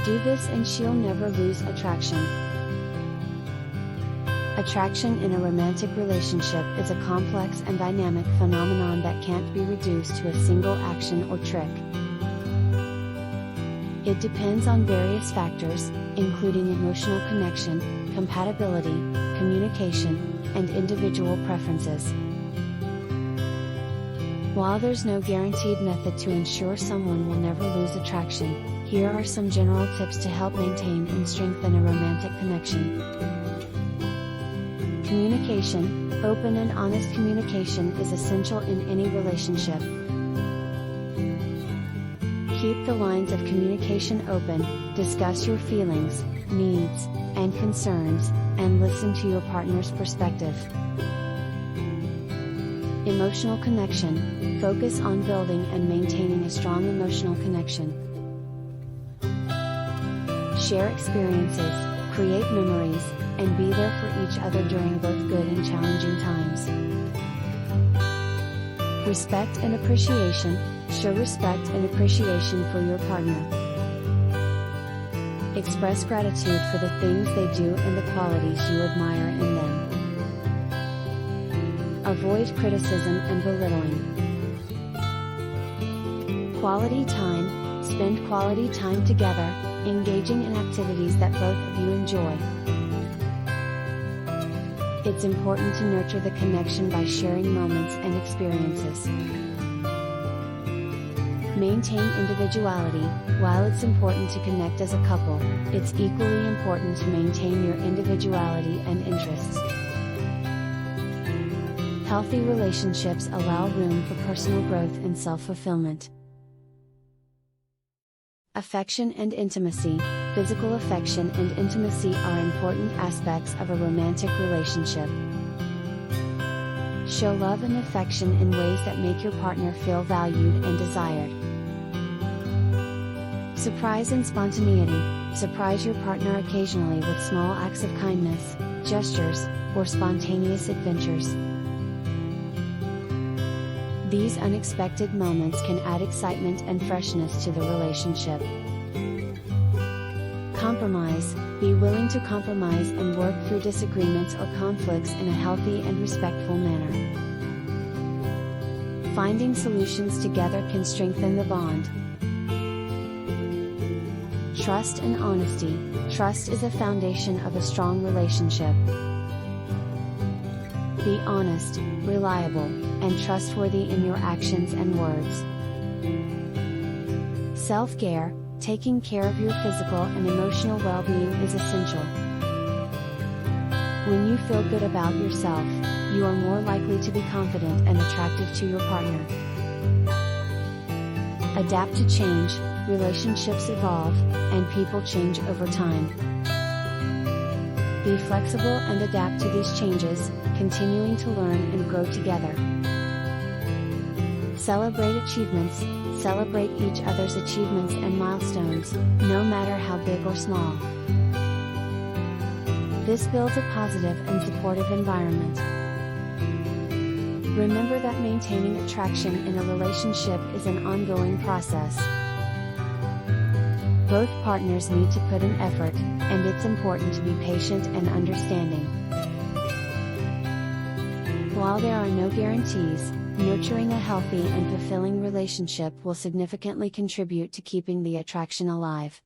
Do this and she'll never lose attraction. Attraction in a romantic relationship is a complex and dynamic phenomenon that can't be reduced to a single action or trick. It depends on various factors, including emotional connection, compatibility, communication, and individual preferences. While there's no guaranteed method to ensure someone will never lose attraction, here are some general tips to help maintain and strengthen a romantic connection. Communication. Open and honest communication is essential in any relationship. Keep the lines of communication open, discuss your feelings, needs, and concerns, and listen to your partner's perspective. Emotional connection. Focus on building and maintaining a strong emotional connection. Share experiences, create memories, and be there for each other during both good and challenging times. Respect and appreciation. Show respect and appreciation for your partner. Express gratitude for the things they do and the qualities you admire in them. Avoid criticism and belittling. Quality time. Spend quality time together, engaging in activities that both of you enjoy. It's important to nurture the connection by sharing moments and experiences. Maintain individuality. While it's important to connect as a couple, it's equally important to maintain your individuality and interests. Healthy relationships allow room for personal growth and self-fulfillment. Affection and intimacy. Physical affection and intimacy are important aspects of a romantic relationship. Show love and affection in ways that make your partner feel valued and desired. Surprise and spontaneity. Surprise your partner occasionally with small acts of kindness, gestures, or spontaneous adventures. These unexpected moments can add excitement and freshness to the relationship. Compromise. Be willing to compromise and work through disagreements or conflicts in a healthy and respectful manner. Finding solutions together can strengthen the bond. Trust and honesty. Trust is a foundation of a strong relationship. Be honest, reliable, and trustworthy in your actions and words. Self-care. Taking care of your physical and emotional well-being is essential. When you feel good about yourself, you are more likely to be confident and attractive to your partner. Adapt to change. Relationships evolve, and people change over time. Be flexible and adapt to these changes, continuing to learn and grow together. Celebrate achievements. Celebrate each other's achievements and milestones, no matter how big or small. This builds a positive and supportive environment. Remember that maintaining attraction in a relationship is an ongoing process. Both partners need to put in effort, and it's important to be patient and understanding. While there are no guarantees, nurturing a healthy and fulfilling relationship will significantly contribute to keeping the attraction alive.